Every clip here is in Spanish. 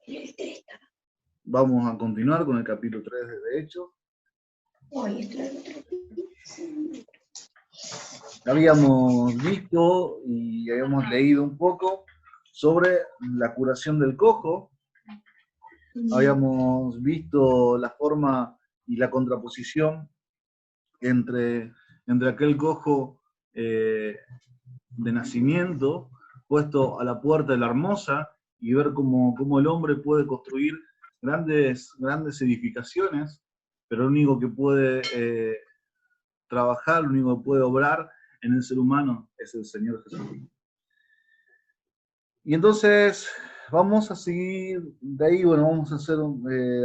El 3 está. Vamos a continuar con el capítulo 3 de Hechos. Ay, esto es otro. Habíamos visto y habíamos leído un poco sobre la curación del cojo. Habíamos visto la forma y la contraposición entre aquel cojo de nacimiento puesto a la puerta de la hermosa y ver cómo el hombre puede construir grandes edificaciones, pero lo único que puede trabajar, lo único que puede obrar en el ser humano es el Señor Jesucristo. Y entonces vamos a seguir de ahí, bueno, vamos a hacer,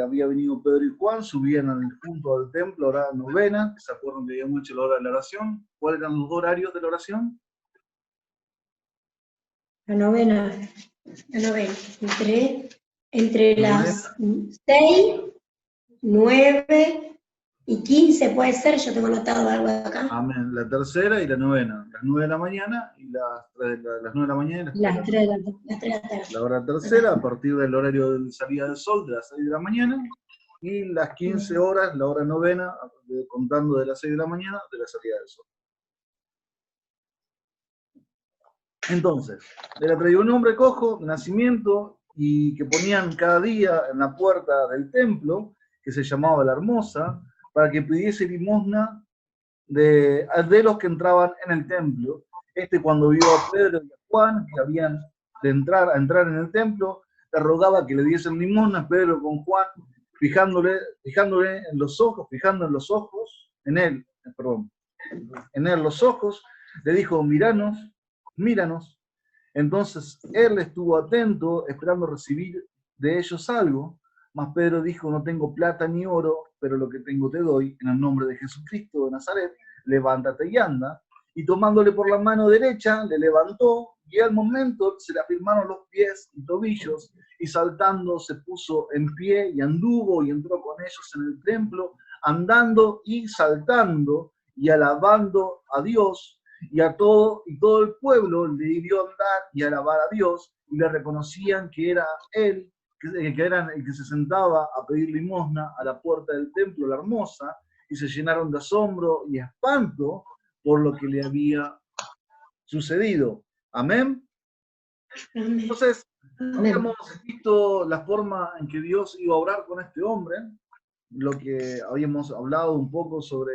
había venido Pedro y Juan, subían junto al templo, oraban novena, ¿se acuerdan que habíamos hecho la hora de la oración? ¿Cuáles eran los horarios de la oración? La novena. Entre las 6, 9 y 15 puede ser, yo tengo anotado algo acá. Amén, la tercera y la novena, las 9 de la mañana y las 9 de la mañana y las 3 de la tarde. La hora tercera, a partir del horario de salida del sol, de las 6 de la mañana, y las 15 horas, la hora novena, contando de las 6 de la mañana, de la salida del sol. Entonces, era traído un hombre cojo de nacimiento y que ponían cada día en la puerta del templo, que se llamaba La Hermosa, para que pidiese limosna de los que entraban en el templo. Cuando vio a Pedro y a Juan, que habían de entrar en el templo, le rogaba que le diesen limosna. Pedro con Juan, fijando en los ojos, le dijo, míranos. Entonces él estuvo atento, esperando recibir de ellos algo, mas Pedro dijo, no tengo plata ni oro, pero lo que tengo te doy, en el nombre de Jesucristo de Nazaret, levántate y anda. Y tomándole por la mano derecha, le levantó, y al momento se le afirmaron los pies y tobillos, y saltando se puso en pie, y anduvo, y entró con ellos en el templo, andando y saltando, y alabando a Dios, y todo el pueblo le vio andar y alabar a Dios, y le reconocían que era él, que era el que se sentaba a pedir limosna a la puerta del templo, La Hermosa, y se llenaron de asombro y espanto por lo que le había sucedido. Amén. Entonces, habíamos visto la forma en que Dios iba a obrar con este hombre, lo que habíamos hablado un poco sobre,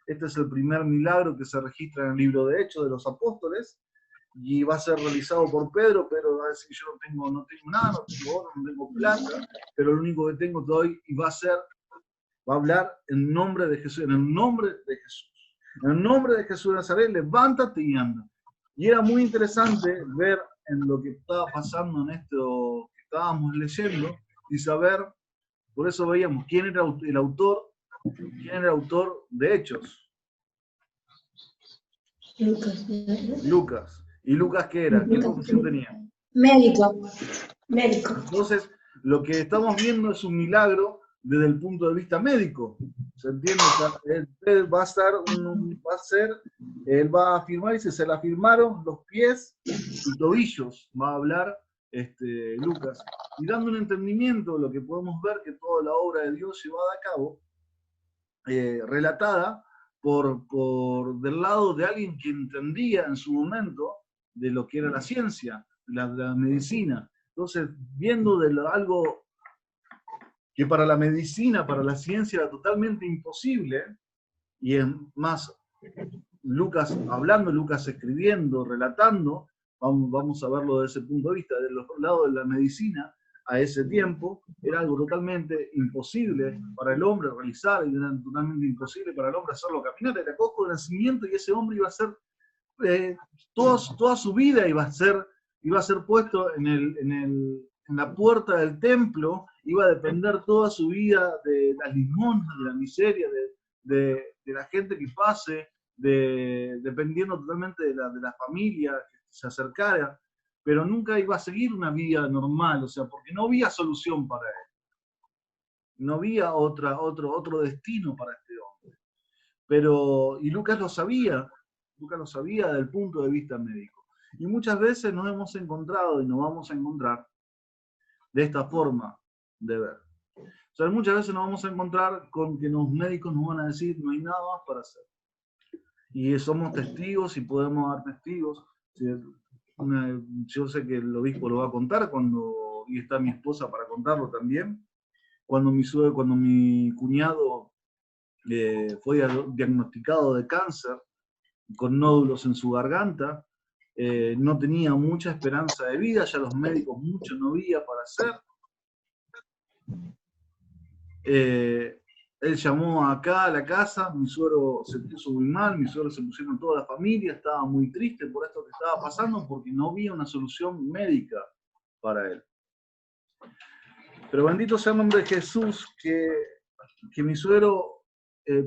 este es el primer milagro que se registra en el libro de Hechos de los Apóstoles, y va a ser realizado por Pedro. Pedro va a decir, yo no tengo nada, no tengo oro, no tengo plata, pero lo único que tengo te doy, y va a hablar en nombre de Jesús, en el nombre de Jesús. En el nombre de Jesús de Nazaret, levántate y anda. Y era muy interesante ver en lo que estaba pasando en esto que estábamos leyendo y saber, por eso veíamos quién era el autor de Hechos. Lucas. ¿Y Lucas qué era? ¿Qué profesión tenía? Médico. Entonces, lo que estamos viendo es un milagro desde el punto de vista médico. ¿Se entiende? Él va a afirmar, y se le afirmaron los pies y tobillos, va a hablar Lucas, y dando un entendimiento, lo que podemos ver que toda la obra de Dios llevada a cabo, relatada del lado de alguien que entendía en su momento de lo que era la ciencia, la medicina. Entonces, viendo algo que para la medicina, para la ciencia era totalmente imposible, y es más, Lucas hablando, Lucas escribiendo, relatando, vamos a verlo desde ese punto de vista, del lado de la medicina, a ese tiempo, era algo totalmente imposible para el hombre realizar, y era totalmente imposible para el hombre hacerlo caminar. Era cojo de nacimiento, y ese hombre iba a ser, toda su vida iba a ser puesto en la puerta del templo, iba a depender toda su vida de las limosnas, de la miseria, de la gente que pase, dependiendo totalmente de la familia que se acercara, pero nunca iba a seguir una vida normal, o sea, porque no había solución para él. No había otro destino para este hombre. Y Lucas lo sabía desde el punto de vista médico. Y muchas veces nos hemos encontrado, y nos vamos a encontrar, de esta forma de ver. O sea, muchas veces nos vamos a encontrar con que los médicos nos van a decir no hay nada más para hacer. Y somos testigos y podemos dar testigos. Yo sé que el obispo lo va a contar y está mi esposa para contarlo también. Cuando mi cuñado fue diagnosticado de cáncer, con nódulos en su garganta, no tenía mucha esperanza de vida, ya los médicos mucho no había para hacer. Él llamó acá a la casa, mi suegro se puso muy mal, mi suegro se pusieron toda la familia, estaba muy triste por esto que estaba pasando, porque no había una solución médica para él. Pero bendito sea el nombre de Jesús, que mi suegro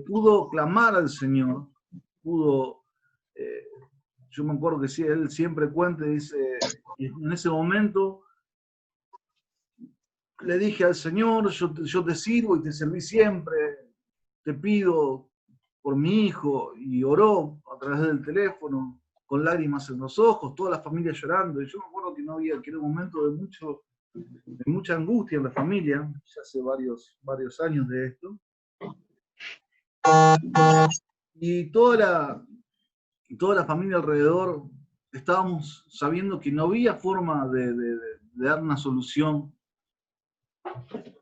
pudo clamar al Señor, yo me acuerdo que él siempre cuenta, dice, en ese momento le dije al Señor, yo te sirvo y te serví siempre, te pido por mi hijo, y oró a través del teléfono, con lágrimas en los ojos, toda la familia llorando, y yo me acuerdo que era un momento de mucha angustia en la familia, ya hace varios años de esto, y toda la familia alrededor estábamos sabiendo que no había forma de dar una solución.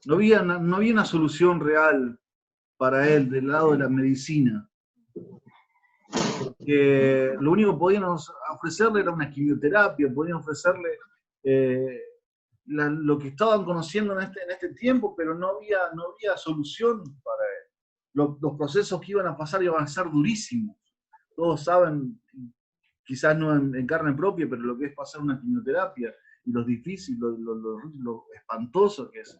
No había una solución real para él del lado de la medicina. Porque lo único que podían ofrecerle era una quimioterapia, podían ofrecerle lo que estaban conociendo en este tiempo, pero no había solución para él. Los procesos que iban a pasar iban a ser durísimos. Todos saben, quizás no en carne propia, pero lo que es pasar una quimioterapia y lo difícil, lo espantoso que es eso.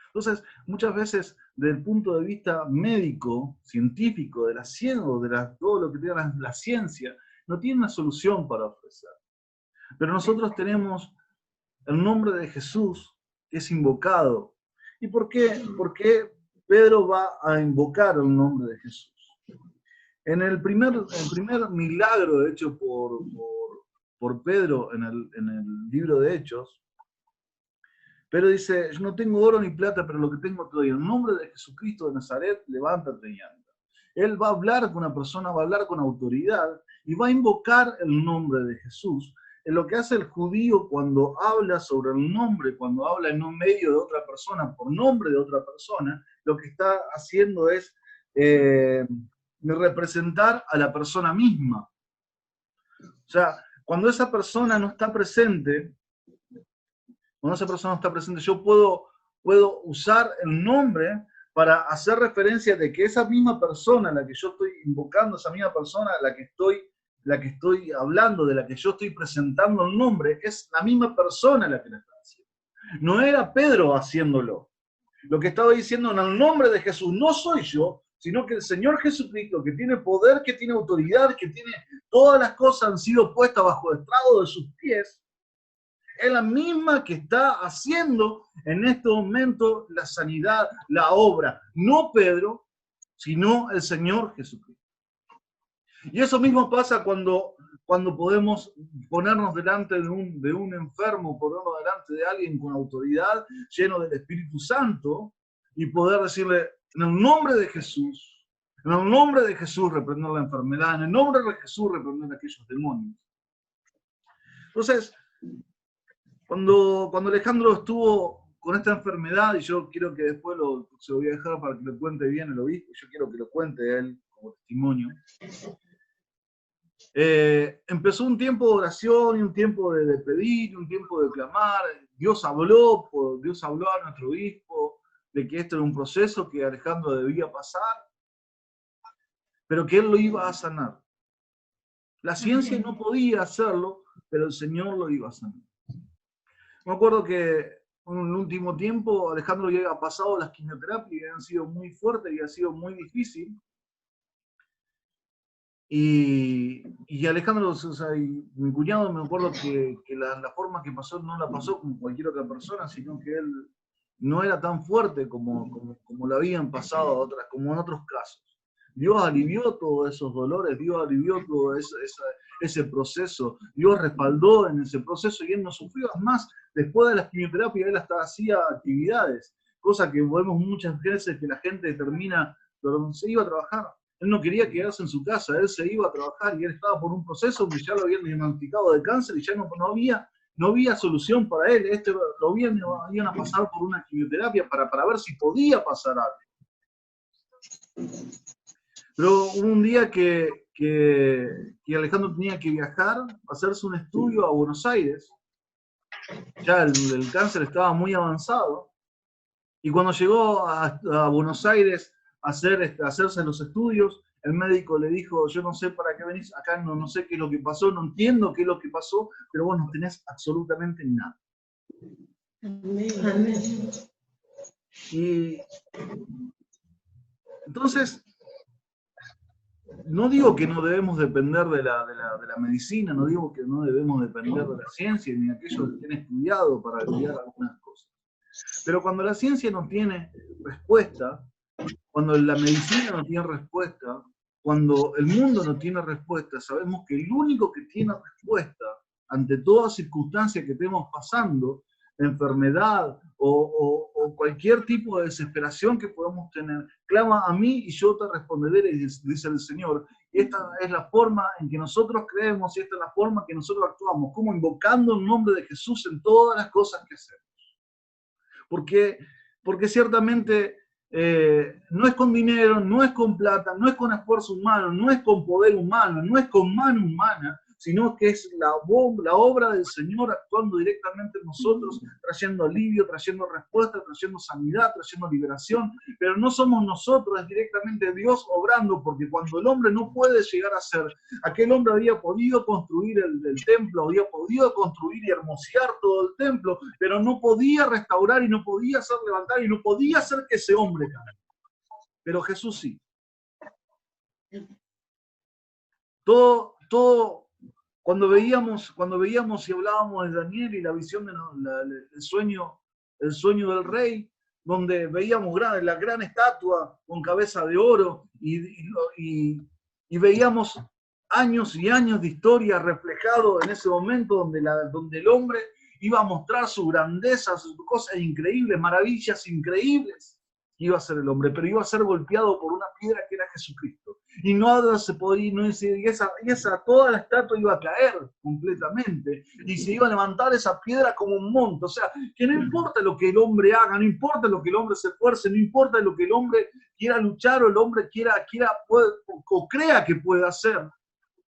Entonces, muchas veces, desde el punto de vista médico, científico, de la ciencia, o todo lo que tenga la ciencia, no tiene una solución para ofrecer. Pero nosotros tenemos el nombre de Jesús, que es invocado. ¿Y por qué? Porque Pedro va a invocar el nombre de Jesús. En el primer milagro hecho por Pedro en el libro de Hechos, Pedro dice, yo no tengo oro ni plata, pero lo que tengo te doy. En el nombre de Jesucristo de Nazaret, levántate y anda. Él va a hablar con una persona, va a hablar con autoridad y va a invocar el nombre de Jesús. En lo que hace el judío cuando habla sobre el nombre, cuando habla en un medio de otra persona, por nombre de otra persona, lo que está haciendo es representar a la persona misma. O sea, cuando esa persona no está presente, yo puedo usar el nombre para hacer referencia de que esa misma persona, la que yo estoy invocando, esa misma persona, la que estoy hablando, de la que yo estoy presentando el nombre, es la misma persona la que la está haciendo. No era Pedro haciéndolo. Lo que estaba diciendo en el nombre de Jesús no soy yo, sino que el Señor Jesucristo, que tiene poder, que tiene autoridad, que tiene todas las cosas han sido puestas bajo el estrado de sus pies, es la misma que está haciendo en este momento la sanidad, la obra. No Pedro, sino el Señor Jesucristo. Y eso mismo pasa cuando podemos ponernos delante de un enfermo, ponernos delante de alguien con autoridad, lleno del Espíritu Santo, y poder decirle, en el nombre de Jesús, reprender la enfermedad, en el nombre de Jesús, reprender aquellos demonios. Entonces, cuando Alejandro estuvo con esta enfermedad, y yo quiero que después se lo voy a dejar para que lo cuente bien el obispo, yo quiero que lo cuente él como testimonio, empezó un tiempo de oración, y un tiempo de pedir, un tiempo de clamar. Dios habló a nuestro obispo de que esto era un proceso que Alejandro debía pasar, pero que él lo iba a sanar. La ciencia no podía hacerlo, pero el Señor lo iba a sanar. Me acuerdo que en un último tiempo Alejandro ya había pasado las quimioterapias y habían sido muy fuertes y había sido muy difícil. Y Alejandro, o sea, mi cuñado, me acuerdo que la forma que pasó no la pasó como cualquier otra persona, sino que él no era tan fuerte como lo habían pasado como en otros casos. Dios alivió todos esos dolores, Dios alivió toda ese proceso, Dios respaldó en ese proceso y él no sufrió. Más, después de las quimioterapias, él hasta hacía actividades, cosa que vemos muchas veces que la gente termina, pero se iba a trabajar. Él no quería quedarse en su casa, él se iba a trabajar y él estaba por un proceso donde ya lo habían diagnosticado de cáncer y ya no había solución para él. Lo iban a pasar por una quimioterapia para ver si podía pasar algo. Pero hubo un día que Alejandro tenía que viajar a hacerse un estudio a Buenos Aires. Ya el cáncer estaba muy avanzado. Y cuando llegó a Buenos Aires a hacerse los estudios, el médico le dijo, yo no sé para qué venís, acá no sé qué es lo que pasó, no entiendo qué es lo que pasó, pero vos no tenés absolutamente nada. Amén. Y entonces, no digo que no debemos depender de la medicina, no digo que no debemos depender de la ciencia, ni de aquellos que tienen estudiado para estudiar algunas cosas. Pero cuando la ciencia no tiene respuesta, cuando la medicina no tiene respuesta, cuando el mundo no tiene respuesta, sabemos que el único que tiene respuesta ante toda circunstancia que estemos pasando, enfermedad o cualquier tipo de desesperación que podamos tener, clama a mí y yo te responderé, dice el Señor. Y esta es la forma en que nosotros creemos y esta es la forma en que nosotros actuamos, como invocando el nombre de Jesús en todas las cosas que hacemos. Porque ciertamente no es con dinero, no es con plata, no es con esfuerzo humano, no es con poder humano, no es con mano humana, sino que es la obra del Señor actuando directamente en nosotros, trayendo alivio, trayendo respuesta, trayendo sanidad, trayendo liberación. Pero no somos nosotros, es directamente Dios obrando, porque cuando el hombre no puede llegar a ser, aquel hombre había podido construir el templo, había podido construir y hermosear todo el templo, pero no podía restaurar y no podía hacer levantar y no podía hacer que ese hombre caiga. Pero Jesús sí. Todo cuando veíamos y hablábamos de Daniel y la visión del sueño del rey, donde veíamos la gran estatua con cabeza de oro y veíamos años y años de historia reflejado en ese momento donde el hombre iba a mostrar su grandeza, sus cosas increíbles, maravillas increíbles. Iba a ser el hombre, pero iba a ser golpeado por una piedra que era Jesucristo. Y nada se podía, toda la estatua iba a caer completamente. Y se iba a levantar esa piedra como un monte. O sea, que no importa lo que el hombre haga, no importa lo que el hombre se esfuerce, no importa lo que el hombre quiera luchar o el hombre o crea que puede hacer.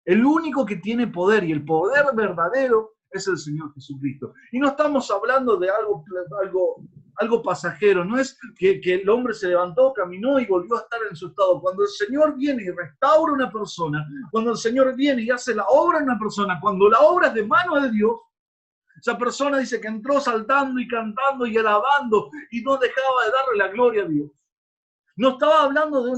El único que tiene poder y el poder verdadero es el Señor Jesucristo. Y no estamos hablando de algo pasajero, no es que el hombre se levantó, caminó y volvió a estar en su estado. Cuando el Señor viene y restaura a una persona, cuando el Señor viene y hace la obra en una persona, cuando la obra es de mano de Dios, esa persona dice que entró saltando y cantando y alabando y no dejaba de darle la gloria a Dios. No estaba hablando de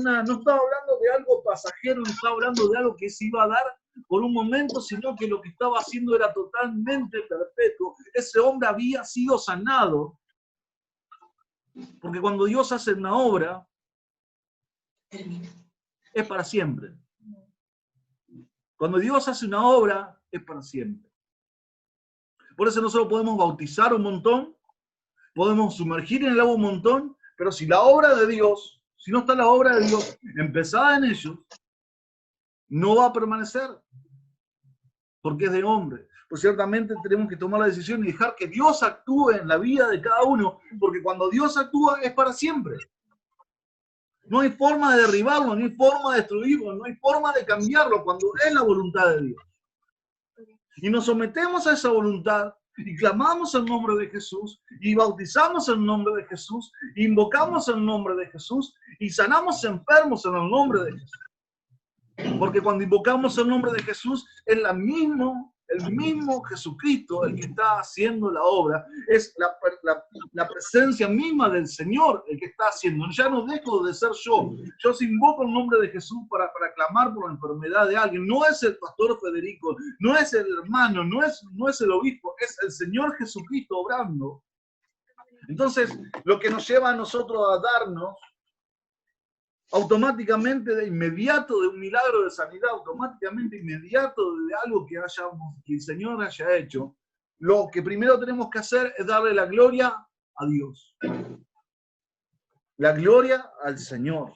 algo pasajero, no estaba hablando de algo que se iba a dar por un momento, sino que lo que estaba haciendo era totalmente perpetuo. Ese hombre había sido sanado. Porque cuando Dios hace una obra, es para siempre. Cuando Dios hace una obra, es para siempre. Por eso nosotros podemos bautizar un montón, podemos sumergir en el agua un montón, pero si la obra de Dios, si no está la obra de Dios empezada en ellos, no va a permanecer, porque es de hombre. Pues ciertamente tenemos que tomar la decisión y dejar que Dios actúe en la vida de cada uno, porque cuando Dios actúa es para siempre. No hay forma de derribarlo, no hay forma de destruirlo, no hay forma de cambiarlo cuando es la voluntad de Dios. Y nos sometemos a esa voluntad y clamamos el nombre de Jesús y bautizamos el nombre de Jesús, invocamos el nombre de Jesús y sanamos enfermos en el nombre de Jesús. Porque cuando invocamos el nombre de Jesús, es el mismo Jesucristo el que está haciendo la obra. Es la presencia misma del Señor el que está haciendo. Ya no dejo de ser yo. Yo si invoco el nombre de Jesús para clamar por la enfermedad de alguien. No es el pastor Federico, no es el hermano, no es el obispo, es el Señor Jesucristo obrando. Entonces, lo que nos lleva a nosotros a darnos automáticamente, de inmediato, de un milagro de sanidad, automáticamente, inmediato, de algo que el Señor haya hecho, lo que primero tenemos que hacer es darle la gloria a Dios. La gloria al Señor.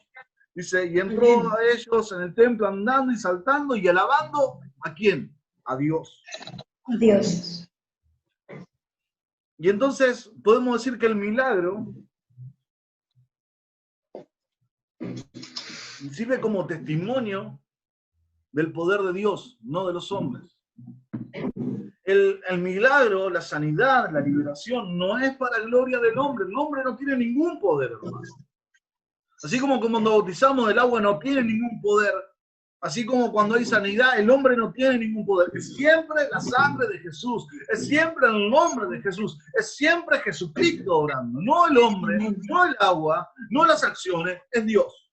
Dice, y entró a ellos en el templo andando y saltando y alabando, ¿a quién? A Dios. A Dios. Y entonces podemos decir que el milagro sirve como testimonio del poder de Dios, no de los hombres. El milagro, la sanidad, la liberación, no es para gloria del hombre. El hombre no tiene ningún poder, hermano. Así como cuando bautizamos del agua no tiene ningún poder, así como cuando hay sanidad, el hombre no tiene ningún poder. Es siempre la sangre de Jesús, es siempre el nombre de Jesús, es siempre Jesucristo orando. No el hombre, no el agua, no las acciones, es Dios.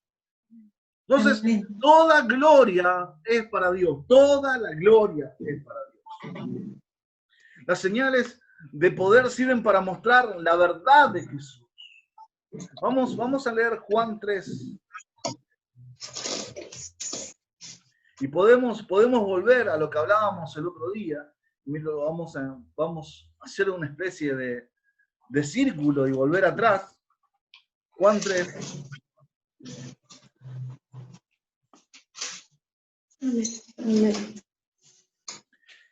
Entonces, toda gloria es para Dios, toda la gloria es para Dios. Las señales de poder sirven para mostrar la verdad de Jesús. Vamos a leer Juan 3. Y podemos volver a lo que hablábamos el otro día. Vamos a hacer una especie de círculo y volver atrás. Juan 3.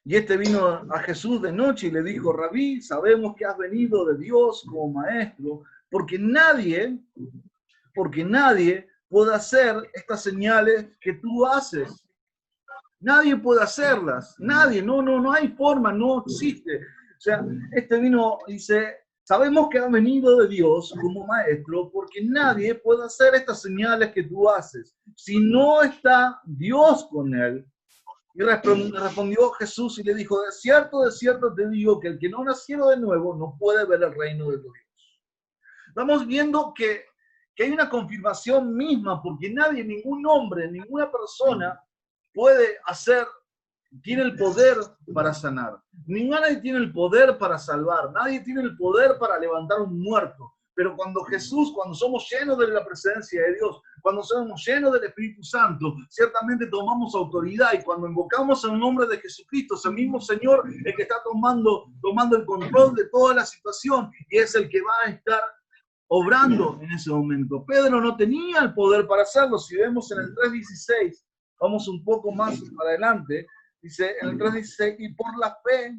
Y este vino a Jesús de noche y le dijo, Rabí, sabemos que has venido de Dios como maestro, porque nadie puede hacer estas señales que tú haces. Nadie puede hacerlas, nadie, no hay forma, no existe. O sea, este vino, dice, sabemos que ha venido de Dios como maestro, porque nadie puede hacer estas señales que tú haces, si no está Dios con él. Y respondió Jesús y le dijo, de cierto te digo que el que no naciera de nuevo no puede ver el reino de Dios. Estamos viendo que hay una confirmación misma, porque nadie, ningún hombre, ninguna persona tiene el poder para sanar. Nadie tiene el poder para salvar, nadie tiene el poder para levantar un muerto. Pero cuando somos llenos de la presencia de Dios, cuando somos llenos del Espíritu Santo, ciertamente tomamos autoridad, y cuando invocamos el nombre de Jesucristo, es el mismo Señor el que está tomando el control de toda la situación, y es el que va a estar obrando en ese momento. Pedro no tenía el poder para hacerlo. Si vemos en el 3:16, vamos un poco más para adelante, dice en el 3:16, y por la fe,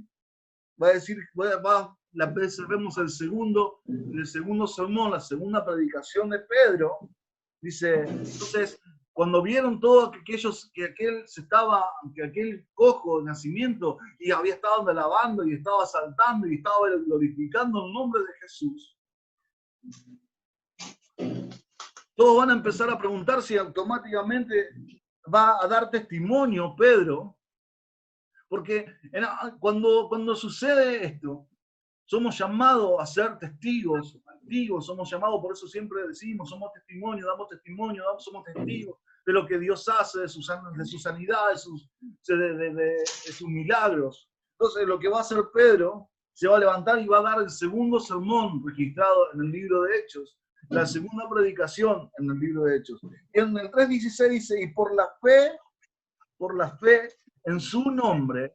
vemos el segundo sermón, la segunda predicación de Pedro, dice, entonces, cuando vieron todo que aquel cojo de nacimiento, y había estado alabando, y estaba saltando, y estaba glorificando el nombre de Jesús, todos van a empezar a preguntar si automáticamente va a dar testimonio Pedro, porque cuando sucede esto, somos llamados a ser testigos, somos llamados, por eso siempre decimos, somos testimonios, somos testigos de lo que Dios hace, de su sanidad, de sus milagros. Entonces, lo que va a hacer Pedro, se va a levantar y va a dar el segundo sermón registrado en el libro de Hechos, la segunda predicación en el libro de Hechos. En el 3:16 dice, y por la fe en su nombre,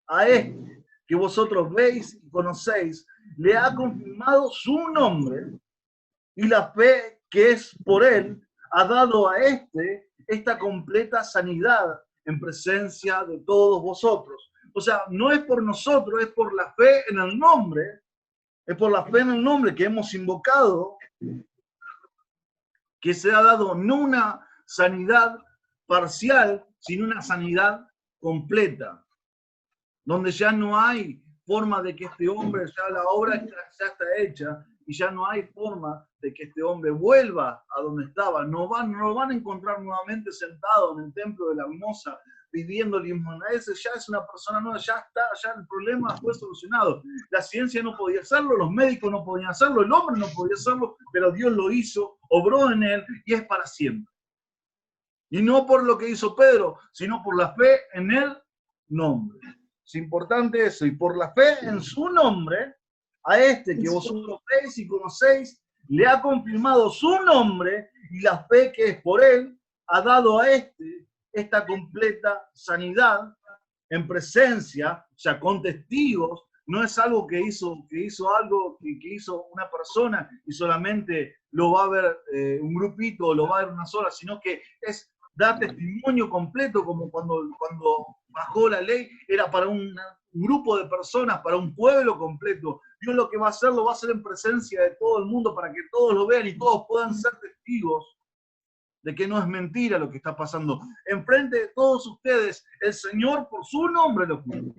a este que vosotros veis y conocéis, le ha confirmado su nombre, y la fe que es por él ha dado a esta completa sanidad en presencia de todos vosotros. O sea, no es por nosotros, es por la fe en el nombre, que hemos invocado, que se ha dado no una sanidad parcial, sino una sanidad completa, donde ya no hay forma de que este hombre, ya la obra ya está hecha, y ya no hay forma de que este hombre vuelva a donde estaba. No lo van a encontrar nuevamente sentado en el templo de la Mimosa pidiendo limosna. Ese ya es una persona nueva, ya el problema fue solucionado. La ciencia no podía hacerlo, los médicos no podían hacerlo, el hombre no podía hacerlo, pero Dios lo hizo, obró en él, y es para siempre. Y no por lo que hizo Pedro, sino por la fe en el nombre. Es importante eso, y por la fe en su nombre, a este que vosotros veis y conocéis, le ha confirmado su nombre, y la fe que es por Él ha dado a esta completa sanidad en presencia, o sea, con testigos. No es algo que hizo una persona y solamente lo va a ver un grupito o lo va a ver una sola, sino que es dar testimonio completo, como cuando bajó la ley, era para un grupo de personas, para un pueblo completo. Dios lo que va a hacer, lo va a hacer en presencia de todo el mundo para que todos lo vean y todos puedan ser testigos de que no es mentira lo que está pasando. Enfrente de todos ustedes, el Señor por su nombre lo curó.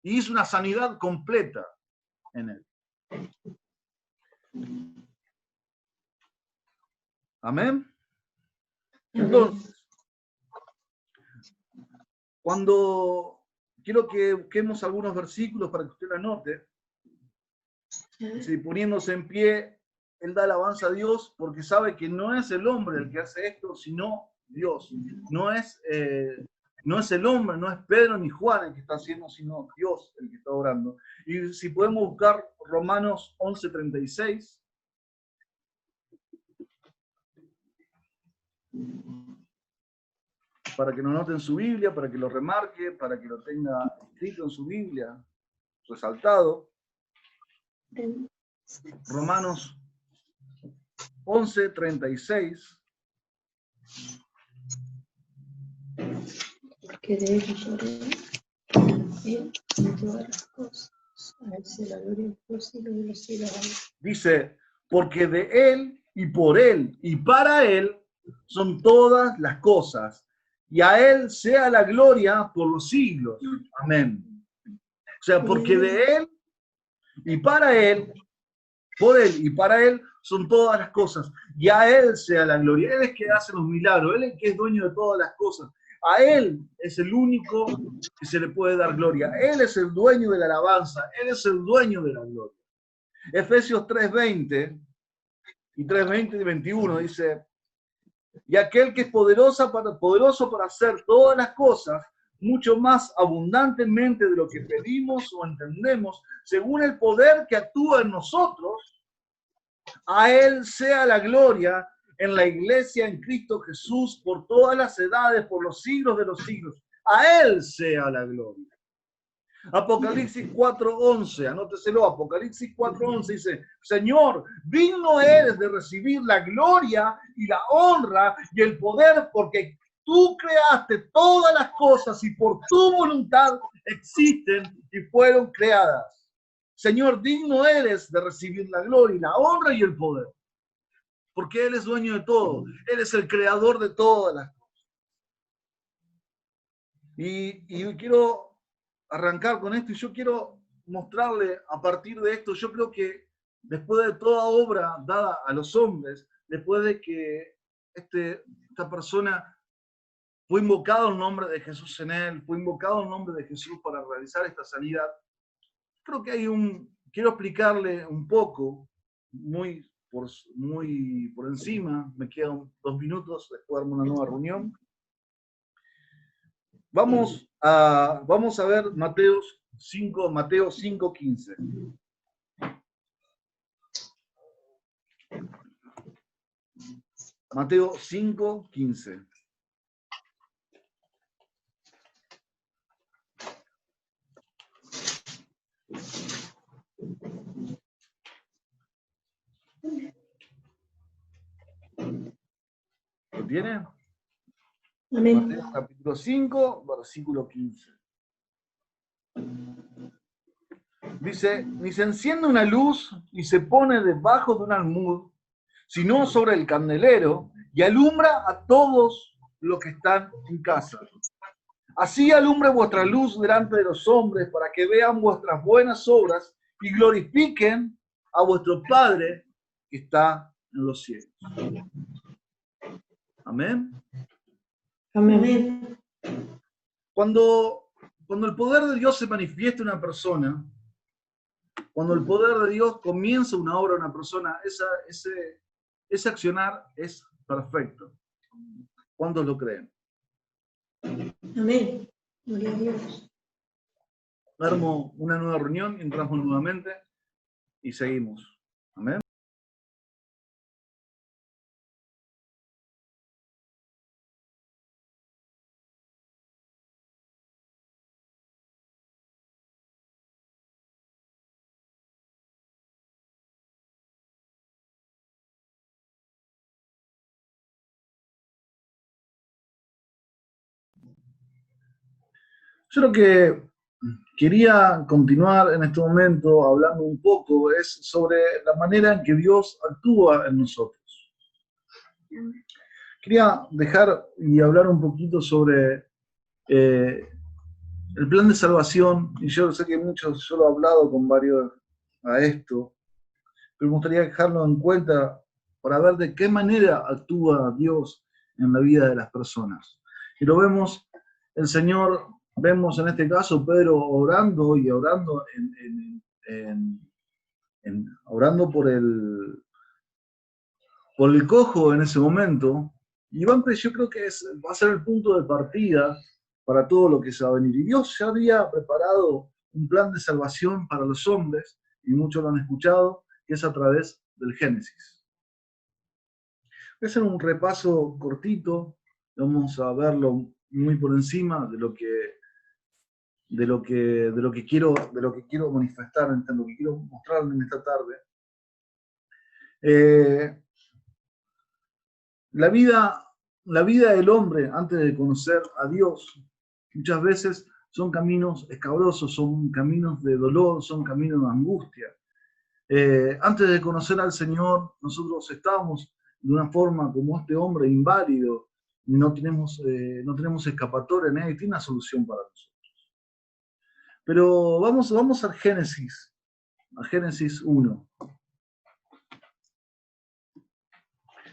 Y hizo una sanidad completa en él. Amén. Entonces, cuando quiero que busquemos algunos versículos para que usted lo anote, poniéndose en pie, él da alabanza a Dios porque sabe que no es el hombre el que hace esto, sino Dios. No es el hombre, no es Pedro ni Juan el que está haciendo, sino Dios el que está obrando. Y si podemos buscar Romanos 11:36. Para que lo note en su Biblia, para que lo remarque, para que lo tenga escrito en su Biblia, resaltado. Romanos 11:36. Porque de él y todas las cosas. A él se la gloria por los siglos de los siglos. Dice, porque de él y por él y para él son todas las cosas, y a él sea la gloria por los siglos. Amén. O sea, porque de él y para él, por él y para él son todas las cosas, y a él sea la gloria. Él es que hace los milagros, él es que es dueño de todas las cosas. A él es el único que se le puede dar gloria. Él es el dueño de la alabanza, él es el dueño de la gloria. Efesios 3:20 y 3:20 y 21 dice, y aquel que es poderoso para hacer todas las cosas, mucho más abundantemente de lo que pedimos o entendemos, según el poder que actúa en nosotros, a él sea la gloria en la iglesia en Cristo Jesús por todas las edades, por los siglos de los siglos. A él sea la gloria. Apocalipsis 4:11, anóteselo, Apocalipsis 4:11 dice, Señor, digno eres de recibir la gloria y la honra y el poder, porque tú creaste todas las cosas y por tu voluntad existen y fueron creadas. Señor, digno eres de recibir la gloria y la honra y el poder, porque Él es dueño de todo, Él es el creador de todas las cosas. Y quiero arrancar con esto y yo quiero mostrarle a partir de esto, yo creo que después de toda obra dada a los hombres, después de que esta persona fue invocado el nombre de Jesús en él, fue invocado el nombre de Jesús para realizar esta sanidad, creo que quiero explicarle un poco, muy por encima, me quedan 2 minutos, después de una nueva reunión. Vamos a ver Mateo 5:15. Mateo 5:15. ¿Lo tiene? Amén. Mateo capítulo 5, versículo 15. Dice, ni se enciende una luz y se pone debajo de un almud, sino sobre el candelero, y alumbra a todos los que están en casa. Así alumbre vuestra luz delante de los hombres, para que vean vuestras buenas obras y glorifiquen a vuestro Padre que está en los cielos. Amén. Amén. Cuando el poder de Dios se manifiesta en una persona, cuando el poder de Dios comienza una obra en una persona, ese accionar es perfecto. ¿Cuántos lo creen? Amén. Gloria a Dios. Armo una nueva reunión, entramos nuevamente y seguimos. Amén. Yo lo que quería continuar en este momento hablando un poco es sobre la manera en que Dios actúa en nosotros. Quería dejar y hablar un poquito sobre el plan de salvación, y yo sé que muchos, yo lo he hablado con varios a esto, pero me gustaría dejarlo en cuenta para ver de qué manera actúa Dios en la vida de las personas. Y lo vemos, el Señor, vemos en este caso Pedro orando y orando orando por el cojo en ese momento. Y yo creo que va a ser el punto de partida para todo lo que se va a venir. Y Dios ya había preparado un plan de salvación para los hombres, y muchos lo han escuchado, que es a través del Génesis. Voy a hacer un repaso cortito, vamos a verlo muy por encima de lo que quiero manifestar, de lo que quiero mostrar en esta tarde. La vida del hombre antes de conocer a Dios muchas veces son caminos escabrosos, son caminos de dolor, son caminos de angustia. Antes de conocer al Señor, nosotros estábamos de una forma como este hombre inválido, no tenemos escapatoria, nadie tiene una solución para nosotros. Pero vamos al Génesis, a Génesis 1.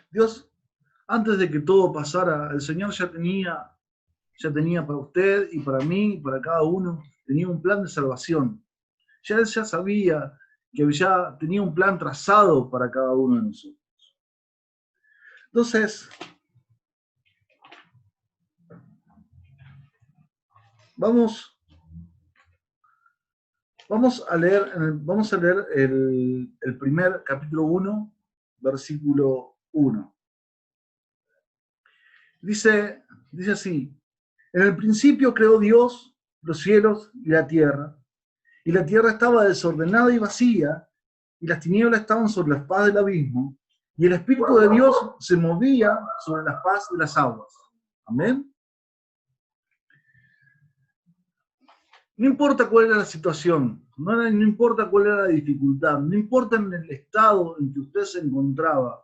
Dios, antes de que todo pasara, el Señor ya tenía para usted y para mí, y para cada uno, tenía un plan de salvación. Él ya sabía que ya tenía un plan trazado para cada uno de nosotros. Entonces, vamos a leer el primer capítulo 1, versículo 1. Dice así: en el principio creó Dios los cielos y la tierra estaba desordenada y vacía, y las tinieblas estaban sobre la faz del abismo, y el Espíritu de Dios se movía sobre la faz de las aguas. Amén. No importa cuál era la situación, no importa cuál era la dificultad, no importa en el estado en que usted se encontraba,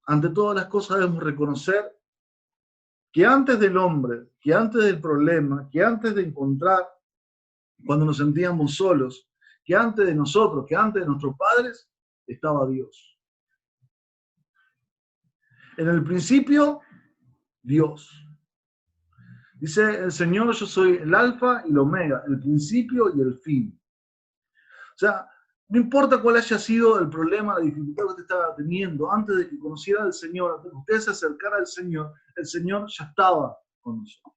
ante todas las cosas debemos reconocer que antes del hombre, que antes del problema, que antes de encontrar, cuando nos sentíamos solos, que antes de nosotros, que antes de nuestros padres, estaba Dios. En el principio, Dios. Dice el Señor: yo soy el alfa y el omega, el principio y el fin. O sea, no importa cuál haya sido el problema, la dificultad que usted estaba teniendo, antes de que conociera al Señor, antes de que usted se acercara al Señor, el Señor ya estaba con nosotros.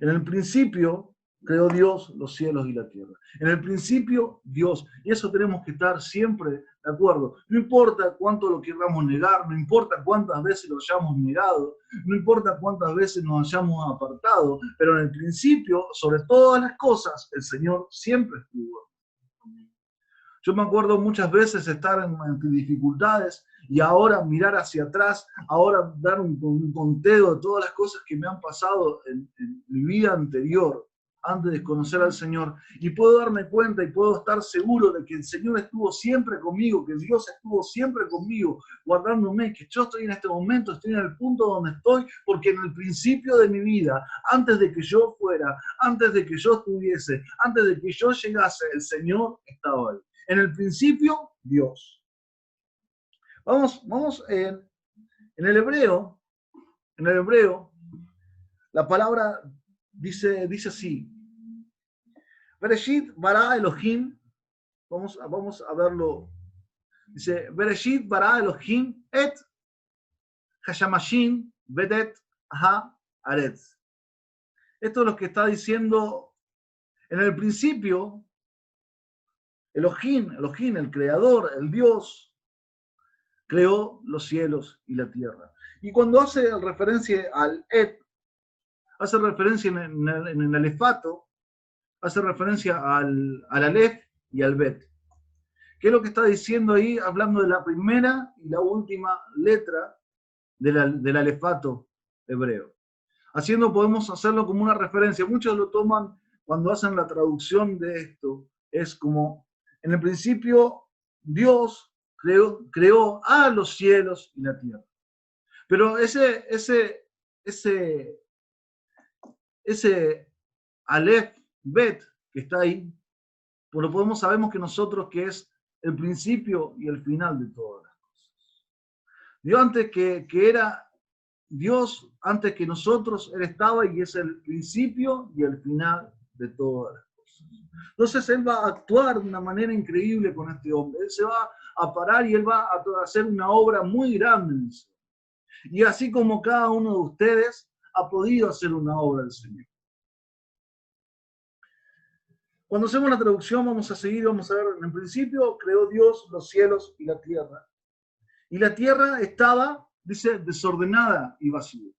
En el principio creó Dios los cielos y la tierra. En el principio, Dios. Y eso tenemos que estar siempre de acuerdo. No importa cuánto lo queramos negar, no importa cuántas veces lo hayamos negado, no importa cuántas veces nos hayamos apartado, pero en el principio, sobre todas las cosas, el Señor siempre estuvo. Yo me acuerdo muchas veces estar en dificultades y ahora mirar hacia atrás, ahora dar un conteo de todas las cosas que me han pasado en mi vida anterior, antes de conocer al Señor. Y puedo darme cuenta y puedo estar seguro de que el Señor estuvo siempre conmigo, que Dios estuvo siempre conmigo, guardándome, que yo estoy en este momento, estoy en el punto donde estoy, porque en el principio de mi vida, antes de que yo fuera, antes de que yo estuviese, antes de que yo llegase, el Señor estaba ahí. En el principio, Dios. Vamos en el hebreo, la palabra dice así: Bereshit bara Elohim, vamos a verlo, dice Bereshit bara Elohim et Hashamashin vedet ha-aretz. Esto es lo que está diciendo en el principio. Elohim, el creador, el Dios, creó los cielos y la tierra. Y cuando hace referencia al et, hace referencia en el alefato, hace referencia al alef y al bet. ¿Qué es lo que está diciendo ahí? Hablando de la primera y la última letra del alefato hebreo. Podemos hacerlo como una referencia. Muchos lo toman cuando hacen la traducción de esto. Es como, en el principio, Dios creó a los cielos y la tierra. Pero ese Aleph, Bet, que está ahí, pues sabemos que nosotros que es el principio y el final de todas las cosas. Dios antes que era Dios, antes que nosotros, Él estaba y es el principio y el final de todas las cosas. Entonces Él va a actuar de una manera increíble con este hombre. Él se va a parar y Él va a hacer una obra muy grande en eso. Y así como cada uno de ustedes ha podido hacer una obra del Señor. Cuando hacemos la traducción vamos a ver, en principio creó Dios los cielos y la tierra. Y la tierra estaba, dice, desordenada y vacía.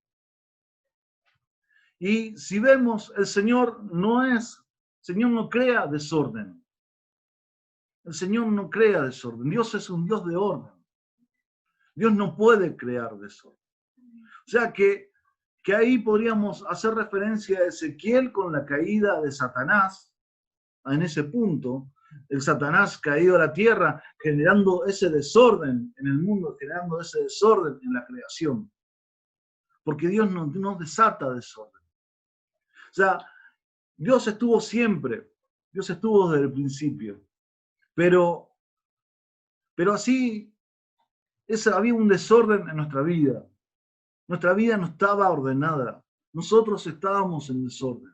Y si vemos, el Señor no crea desorden. El Señor no crea desorden. Dios es un Dios de orden. Dios no puede crear desorden. O sea que ahí podríamos hacer referencia a Ezequiel con la caída de Satanás, en ese punto, el Satanás caído a la tierra, generando ese desorden en el mundo, generando ese desorden en la creación. Porque Dios no desata desorden. O sea, Dios estuvo siempre, Dios estuvo desde el principio, pero así había un desorden en nuestra vida. Nuestra vida no estaba ordenada, nosotros estábamos en desorden.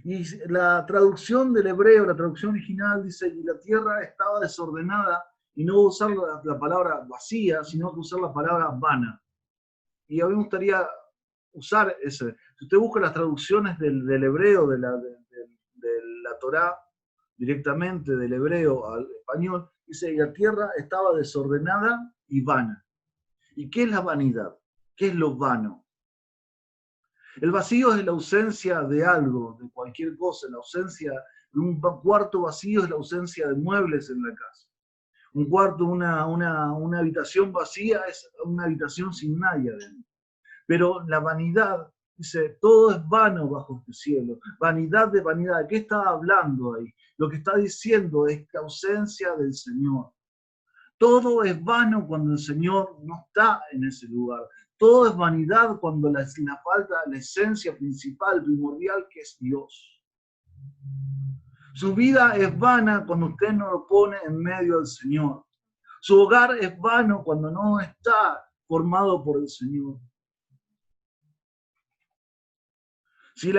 Y la traducción del hebreo, la traducción original dice que la tierra estaba desordenada y no usar la palabra vacía, sino que usar la palabra vana. Y a mí me gustaría usar ese. Si usted busca las traducciones del hebreo, de la Torá, directamente del hebreo al español, dice que la tierra estaba desordenada y vana. ¿Y qué es la vanidad? ¿Qué es lo vano? El vacío es la ausencia de algo, de cualquier cosa, la ausencia de un cuarto vacío es la ausencia de muebles en la casa. Un cuarto, una habitación vacía es una habitación sin nadie adentro. Pero la vanidad, dice, todo es vano bajo este cielo. Vanidad de vanidad. ¿Qué está hablando ahí? Lo que está diciendo es la ausencia del Señor. Todo es vano cuando el Señor no está en ese lugar. Todo es vanidad cuando la falta la esencia principal, primordial, que es Dios. Su vida es vana cuando usted no lo pone en medio del Señor. Su hogar es vano cuando no está formado por el Señor. Si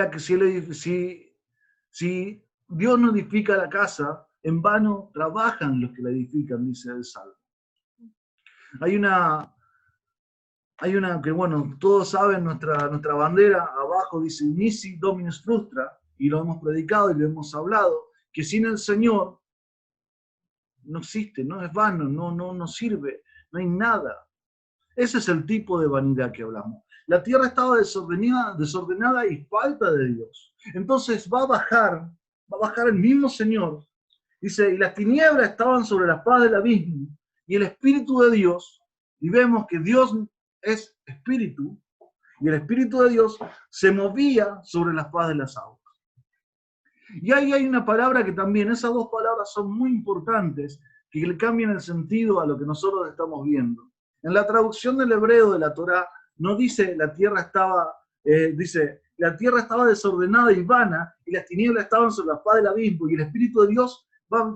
Dios no edifica la casa, en vano trabajan los que la edifican, dice el Salmo. Hay una que, bueno, todos saben, nuestra bandera abajo dice Nisi Dominus Frustra, y lo hemos predicado y lo hemos hablado, que sin el Señor no existe, no es vano, no sirve, no hay nada. Ese es el tipo de vanidad que hablamos. La tierra estaba desordenada y falta de Dios. Entonces va a bajar el mismo Señor. Dice, y las tinieblas estaban sobre la faz del abismo, y el Espíritu de Dios, y vemos que Dios es Espíritu, y el Espíritu de Dios se movía sobre la faz de las aguas. Y ahí hay una palabra que también, esas dos palabras son muy importantes, que le cambian el sentido a lo que nosotros estamos viendo. En la traducción del hebreo de la Torá, no dice la tierra estaba, dice, la tierra estaba desordenada y vana, y las tinieblas estaban sobre la faz del abismo, y el Espíritu de Dios,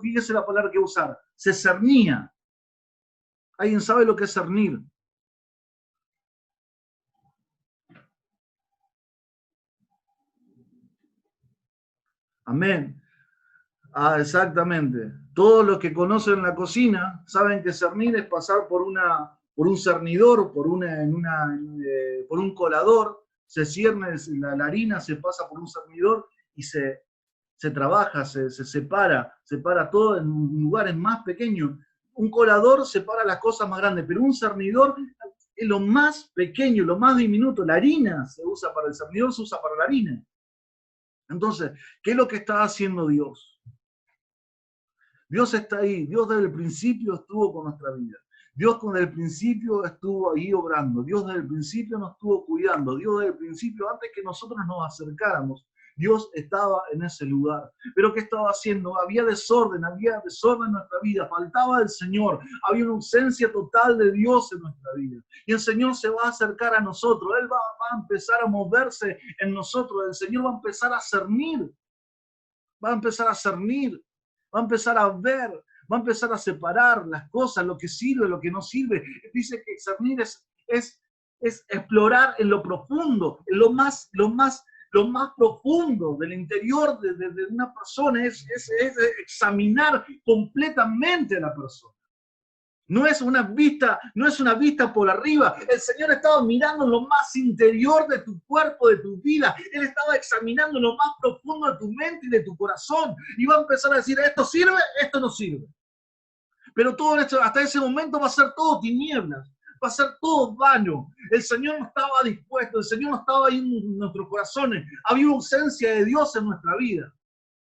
fíjese la palabra que usar, se cernía. ¿Alguien sabe lo que es cernir? Amén. Exactamente. Todos los que conocen la cocina saben que cernir es pasar por un cernidor, por un colador, se cierne la harina, se pasa por un cernidor y se trabaja, se separa todo en lugares más pequeños. Un colador separa las cosas más grandes, pero un cernidor es lo más pequeño, lo más diminuto. La harina se usa para el cernidor, se usa para la harina. Entonces, ¿qué es lo que está haciendo Dios? Dios está ahí, Dios desde el principio estuvo con nuestra vida. Dios desde el principio estuvo ahí obrando. Dios desde el principio nos estuvo cuidando. Dios desde el principio, antes que nosotros nos acercáramos, Dios estaba en ese lugar. Pero ¿qué estaba haciendo? Había desorden en nuestra vida, faltaba del Señor, había una ausencia total de Dios en nuestra vida. Y el Señor se va a acercar a nosotros, Él va a empezar a moverse en nosotros, el Señor va a empezar a cernir, va a empezar a cernir, va a empezar a ver, va a empezar a separar las cosas, lo que sirve, lo que no sirve. Dice que cernir es explorar en lo profundo, en lo más profundo del interior de una persona, es examinar completamente a la persona. No es una vista por arriba. El Señor estaba mirando lo más interior de tu cuerpo, de tu vida. Él estaba examinando lo más profundo de tu mente y de tu corazón. Y va a empezar a decir, esto sirve, esto no sirve. Pero todo esto, hasta ese momento va a ser todo tinieblas. Va a ser todo vano. El Señor no estaba dispuesto, el Señor no estaba ahí en nuestros corazones. Había una ausencia de Dios en nuestra vida.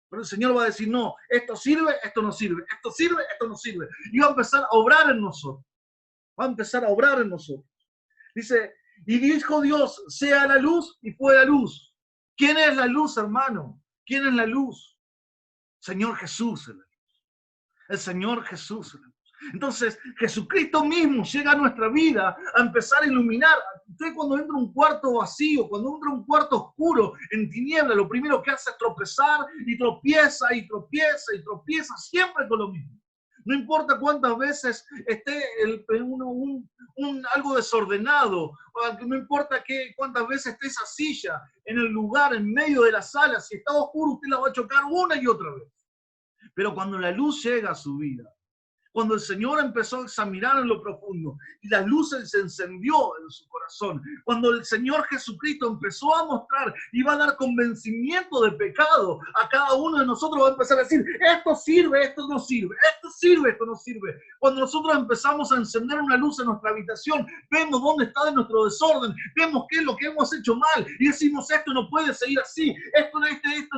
Pero el Señor va a decir, no, esto sirve, esto no sirve, esto sirve, esto no sirve. Y va a empezar a obrar en nosotros. Va a empezar a obrar en nosotros. Dice, y dijo Dios, sea la luz, y fue la luz. ¿Quién es la luz, hermano? ¿Quién es la luz? Señor Jesús es la luz. El Señor Jesús es la luz. Entonces, Jesucristo mismo llega a nuestra vida a empezar a iluminar. Usted cuando entra a un cuarto vacío, cuando entra a un cuarto oscuro, en tiniebla, lo primero que hace es tropezar y tropieza y tropieza y tropieza, siempre con lo mismo. No importa cuántas veces esté algo desordenado, no importa cuántas veces esté esa silla en el lugar, en medio de la sala, si está oscuro, usted la va a chocar una y otra vez. Pero cuando la luz llega a su vida, cuando el Señor empezó a examinar en lo profundo y la luz se encendió en su corazón, cuando el Señor Jesucristo empezó a mostrar y va a dar convencimiento de pecado a cada uno de nosotros, va a empezar a decir, esto sirve, esto no sirve, esto sirve, esto no sirve. Cuando nosotros empezamos a encender una luz en nuestra habitación, vemos dónde está nuestro desorden, vemos qué es lo que hemos hecho mal y decimos, esto no puede seguir así, esto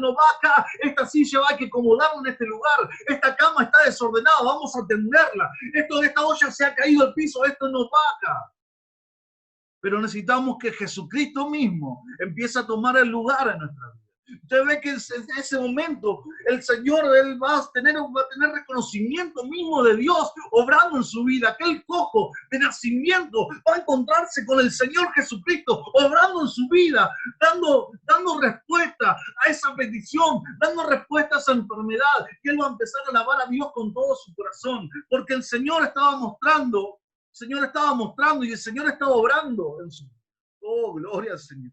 no va acá, esta silla va a que acomodarla en este lugar, esta cama está desordenada, vamos a atender. Esta olla se ha caído al piso, esto no va acá. Pero necesitamos que Jesucristo mismo empiece a tomar el lugar en nuestra vida. Usted ve que en ese momento el Señor él va a tener reconocimiento mismo de Dios obrando en su vida. Aquel cojo de nacimiento va a encontrarse con el Señor Jesucristo obrando en su vida, dando respuesta a esa petición, dando respuesta a esa enfermedad. Y él va a empezar a alabar a Dios con todo su corazón, porque el Señor estaba mostrando y el Señor estaba obrando en su vida. Oh, gloria al Señor.